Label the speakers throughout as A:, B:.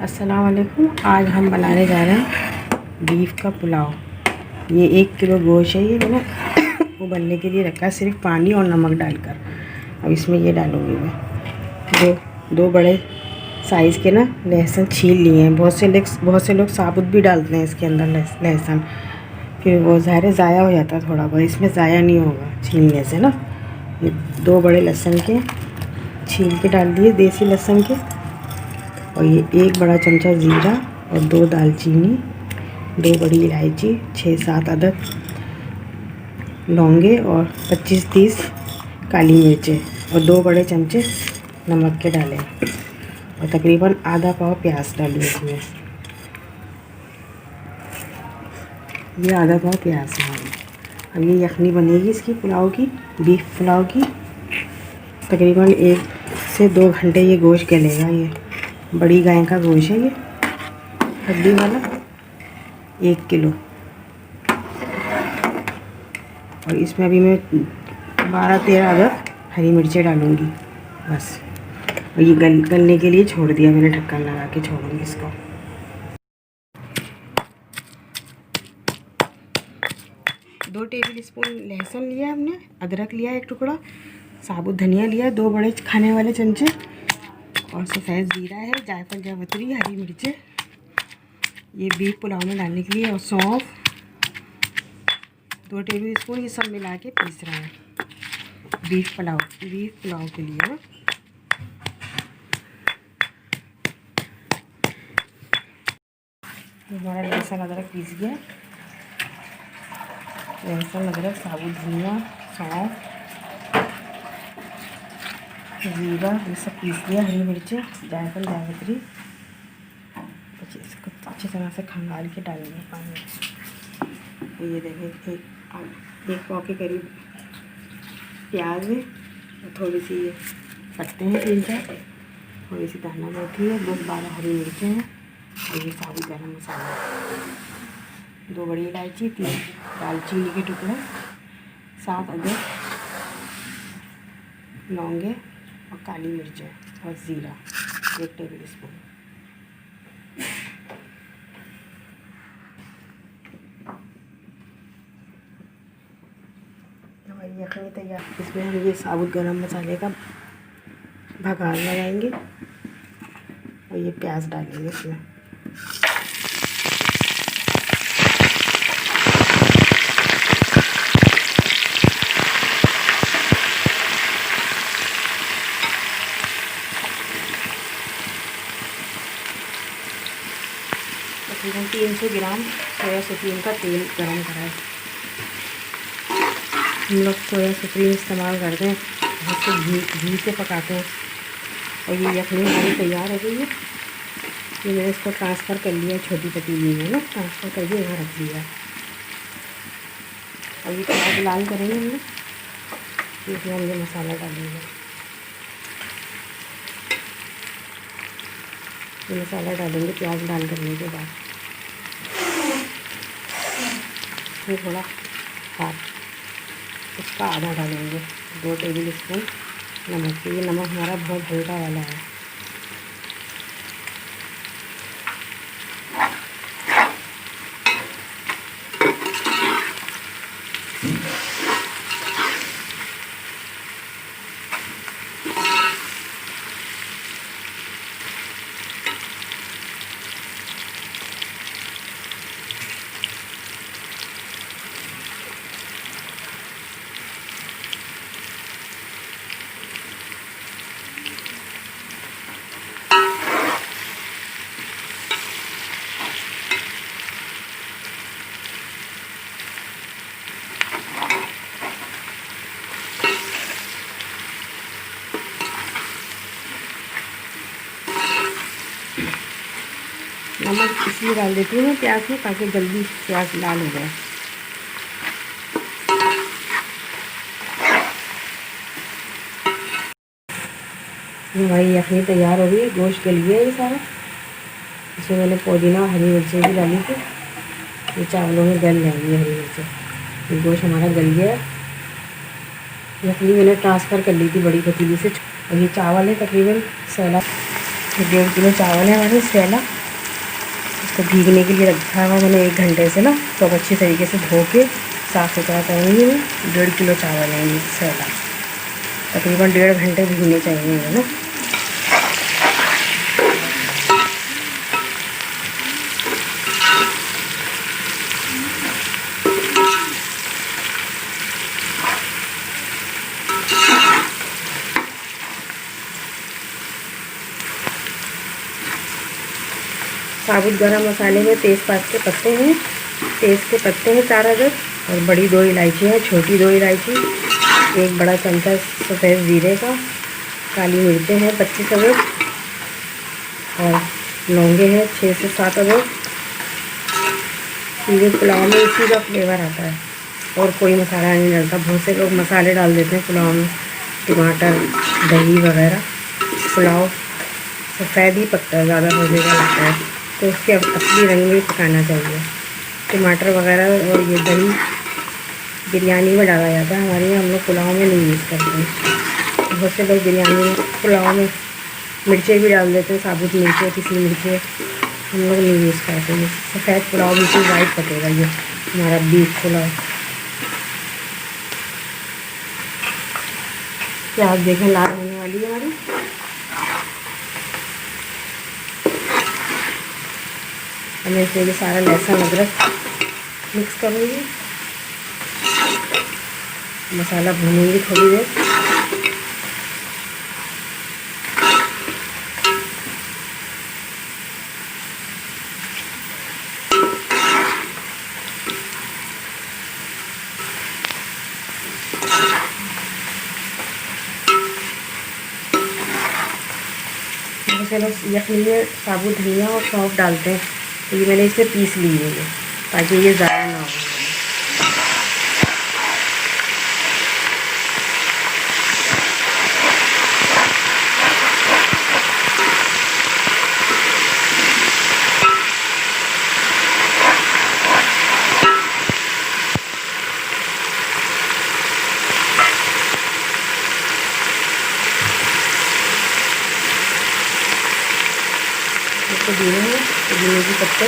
A: अस्सलाम वालेकुम। आज हम बनाने जा रहे हैं बीफ का पुलाव। ये 1 किलो गोश्त है। ये मैंने उबलने के लिए रखा है, सिर्फ पानी और नमक डालकर। अब इसमें ये डालूँगी मैं दो बड़े साइज़ के ना लहसुन छील लिए हैं। बहुत से लोग साबुत भी डालते हैं इसके अंदर लहसुन, फिर वो ज़ाया हो जाता है थोड़ा बहुत। इसमें ज़ाया नहीं होगा छीलने से ना। ये 2 बड़े लहसुन के छील के डाल दिए, देसी लहसुन के। और ये 1 बड़ा चमचा ज़ीरा और 2 दालचीनी, 2 बड़ी इलायची, 6-7 अदद लौंगे और 25-30 काली मिर्चें और 2 बड़े चमचे नमक के डालें। और तकरीबन आधा पाव प्याज डालिए इसमें। ये आधा पाव प्याज है। अब ये यखनी बनेगी इसकी पुलाव की, बीफ पुलाव की। तकरीबन 1 से 2 घंटे ये गोश्त गलेगा। ये बड़ी गाय का गोश्त है, ये हड्डी वाला 1 किलो। और इसमें अभी मैं 12-13 अदद हरी मिर्चें डालूँगी बस। और ये गलने के लिए छोड़ दिया मैंने, ढक्कन लगा के छोड़ूंगी इसको। दो टेबल स्पून लहसुन लिया हमने, अदरक लिया 1 टुकड़ा, साबुत धनिया लिया 2 बड़े खाने वाले चमचे, और सफ़ेद ज़ीरा है, जायफल जावित्री, हरी मिर्चें ये बीफ पुलाव में डालने के लिए, और सौंफ 2 टेबल स्पून। ये सब मिला के पीस रहे हैं बीफ पुलाव के लिए। हमारा लहसुन अदरक पीस गया। लहसुन अदरक, साबुत धनिया, सौंफ, ज़ीरा ये सब पीस दिया, हरी मिर्चें, जायफल जावित्री। इसको अच्छी तरह से खंगाल के डालेंगे पानी में। ये देखें, एक पाव के करीब प्याज है, थोड़ी सी ये पत्ते हैं 3-4, थोड़ी सी दाना मेथी है, 10-12 हरी मिर्चें हैं, और ये साबुत गरम मसाला, 2 बड़ी इलायची, 3 दालचीनी के टुकड़े, 7 अदरक लौंगे और काली मिर्चें और ज़ीरा 1 टेबल स्पून। हमारी यखनी तैयार। इसमें हम ये साबुत गरम मसाले का भगार लगाएंगे और ये प्याज डालेंगे इसमें। तकरीबन 300 ग्राम सोया सुप्रीम का तेल गरम करा है। हम लोग सोया सुप्रीम इस्तेमाल करते हैं, उसको घी से पकाते हैं। और ये यखनी हमारी तैयार हो गई है। ये मैंने इसको ट्रांसफ़र कर लिया छोटी पतीली में ना, ट्रांसफ़र करके यहाँ रख दिया। और ये प्याज लाल करेंगे हमने, इसमें हम ये मसाला डालेंगे। ये मसाला डालेंगे प्याज लाल करने के बाद। ये थोड़ा इसका आधा डालेंगे, 2 टेबल स्पून नमक। ये नमक हमारा बहुत हल्का वाला है। नमक इसलिए डाल देती हूँ मैं प्याज में, ताकि जल्दी प्याज लाल हो जाए। हमारी यखनी तैयार हो गई, गोश्त गल गया ये सारा। इसमें मैंने पुदीना और हरी मिर्चें भी डाली थी, ये चावलों में गल जाएंगी हरी मिर्चें। ये गोश्त हमारा गल गया। यखनी मैंने ट्रांसफ़र कर ली थी बड़ी पतीली से, और ये चावल है तकरीबन 16 ये 1.5 किलो चावल है हमारे सेला। इसको भीगने के लिए रखा हुआ मैंने 1 घंटे से ना, तो अब अच्छी तरीके से धो के साफ़ सुथरा करूँगी मैं। 1.5 किलो चावल है ये सेला, तकरीबन 1.5 घंटे भीगने चाहिए ये ना। साबुत गरम मसाले में तेज़पात के पत्ते हैं, तेज़ के पत्ते हैं 4 अदद, और बड़ी 2 इलायची हैं, छोटी 2 इलायची, 1 बड़ा चमचा सफ़ेद ज़ीरे का, काली मिर्चें हैं 25 अदद, और लौंगे हैं 6 से 7 अदद। ये पुलाव में इसी का फ्लेवर आता है और कोई मसाला नहीं डलता। बहुत से लोग मसाले डाल देते हैं पुलाव में, टमाटर, दही वगैरह। पुलाव सफ़ेद ही पकता है, ज़्यादा मज़ेदार लगता है, तो उसके असली रंग में पकाना चाहिए। टमाटर वगैरह और ये दही बिरयानी में डाला जाता है, हमारे यहाँ हम लोग पुलाव में नहीं यूज़ करते हैं। बहुत से लोग बिरयानी में पुलाव में मिर्चें भी डाल देते हैं, साबुत मिर्चें, पिसी मिर्चें, हम लोग नहीं यूज़ करते हैं। सफ़ेद पुलाव बिल्कुल वाइट पकेगा ये हमारा बीफ पुलाव। प्याज देखें लाल होने वाली है हमारी। मैं इसमें ये सारा लहसुन अदरक मिक्स करूँगी, मसाला भूनूंगी थोड़ी देर। जैसे लोग यखनी में साबुत धनिया और सौंफ डालते हैं, तो ये मैंने इसे पीस ली है ताकि ये ज़्यादा ना हो। पुदीने के पत्ते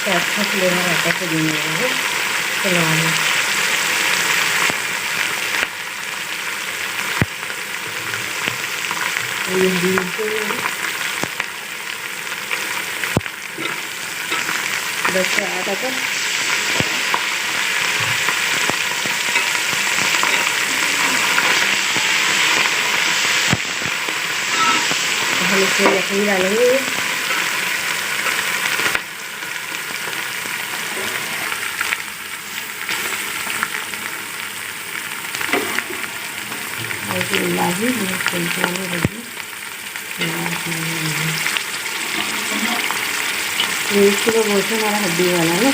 A: का अच्छा फ्लेवर आता है पुदीने में पुलाव में। बस से आधा कप हम इसमें यखनी डालेंगे। लाजी ये 1 किलो गोश्त हमारा हड्डी वाला है ना।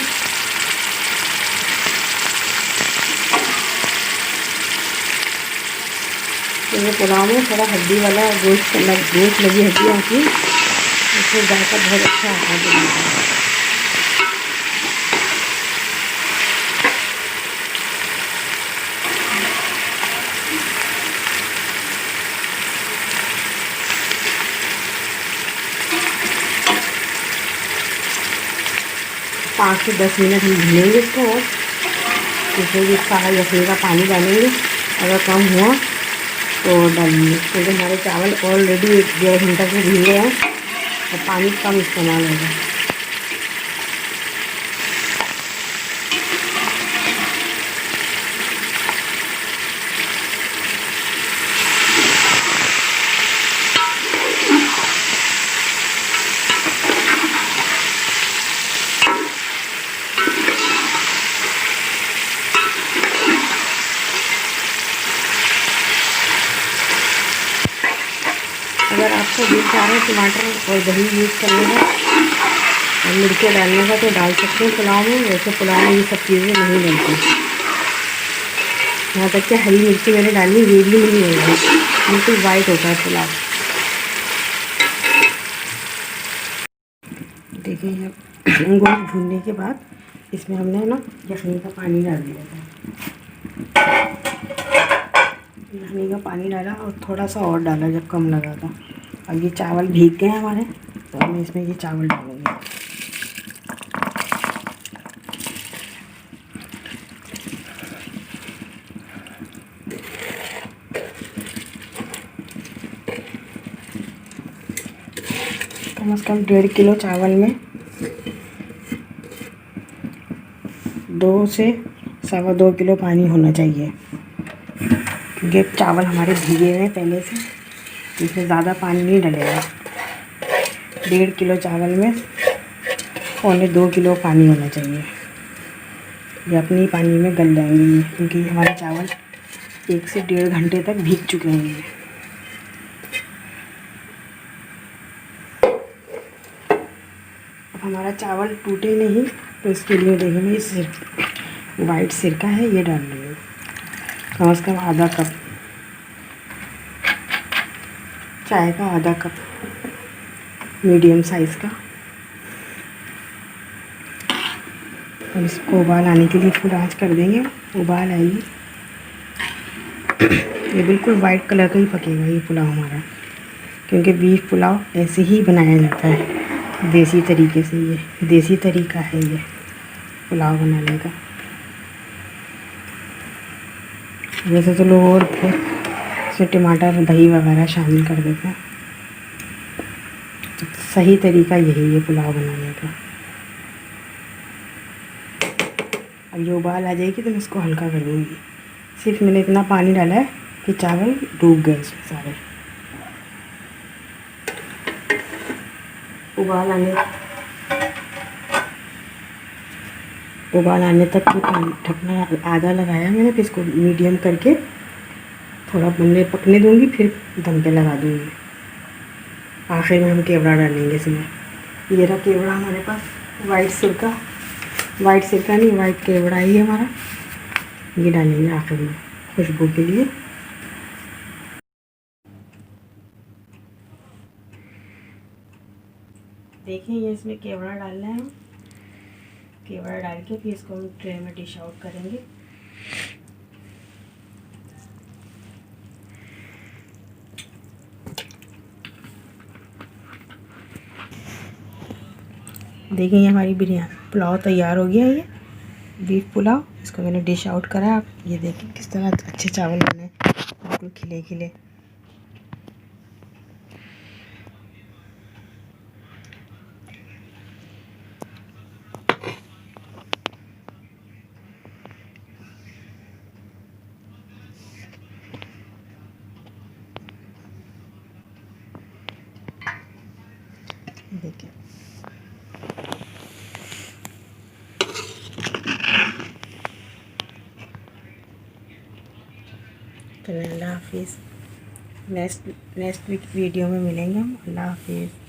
A: तो ये पुलाव में थोड़ा हड्डी वाला गोश्त लगी हड्डियों की, इसमें जायका बहुत अच्छा आता है। पाँच से 10 मिनट हम भूनेंगे इसको, और इसमें भी सारा यखनी का पानी डालेंगे। अगर कम हुआ तो डालिए, क्योंकि हमारे चावल ऑलरेडी 1-1.5 घंटा से भीगे हैं और पानी कम इस्तेमाल होगा। अगर आपको दिल चाह रहे टमाटर और दही यूज़ करने का और मिर्चें डालने का तो डाल सकते हैं पुलाव में। वैसे पुलाव में ये सब चीज़ें नहीं डलती। यहाँ तक कि हरी मिर्ची मैंने डाली, ये भी नहीं होगी, बिल्कुल वाइट होता है पुलाव। देखिए गोश्त भूनने के बाद इसमें हमने ना यखनी का पानी डाल दिया था। नहाने का पानी डाला और थोड़ा सा और डाला जब कम लगा था। अब ये चावल भीग गए हमारे, तो अब मैं इसमें ये चावल डालूँगी। कम से कम 1.5 किलो चावल में 2 से 2.25 किलो पानी होना चाहिए, क्योंकि चावल हमारे भीगे हुए हैं पहले से, इसमें ज़्यादा पानी नहीं डलेगा। 1.5 किलो चावल में 1.25 किलो पानी होना चाहिए। ये अपने ही पानी में गल जाएंगे ये, क्योंकि हमारे चावल 1 से 1.5 घंटे तक भीग चुके हैं। अब हमारा चावल टूटे नहीं, तो इसके लिए देखेंगे ये वाइट सिरका है, ये डाल देंगे कम से कम आधा कप, चाय का आधा कप मीडियम साइज़ का। और इसको उबाल आने के लिए फुल आँच कर देंगे। उबाल आएगी, ये बिल्कुल वाइट कलर का ही पकेगा ये पुलाव हमारा, क्योंकि बीफ पुलाव ऐसे ही बनाया जाता है देसी तरीके से। ये देसी तरीका है ये पुलाव बनाने का। वैसे तो लोग और फिर इसमें टमाटर दही वगैरह शामिल कर देते हैं, तो सही तरीका यही है पुलाव बनाने का। अब ये उबाल आ जाएगी तो मैं इसको हल्का कर दूँगी। सिर्फ मैंने इतना पानी डाला है कि चावल डूब गए इसमें सारे। उबाल आने तक ये पानी ढकना आधा लगाया मैंने, फिर इसको मीडियम करके थोड़ा बनने पकने दूँगी, फिर दम पे लगा दूँगी। आखिर में हम केवड़ा डालेंगे इसमें। ये रहा केवड़ा हमारे पास, वाइट सिरका नहीं, वाइट केवड़ा ही है हमारा। ये डालेंगे आखिर में खुशबू के लिए। देखिए ये इसमें केवड़ा डालना है, केवड़ा डाल के फिर इसको हम ट्रे में डिश आउट करेंगे। देखिए ये हमारी बिरयानी पुलाव तैयार हो गया है। ये बीफ पुलाव, इसको मैंने डिश आउट करा। आप ये देखिए किस तरह अच्छे चावल बने, बिल्कुल खिले खिले। देखिए तो अल्लाह हाफिज़। नेक्स्ट वीडियो में मिलेंगे हम। अल्लाह हाफिज़।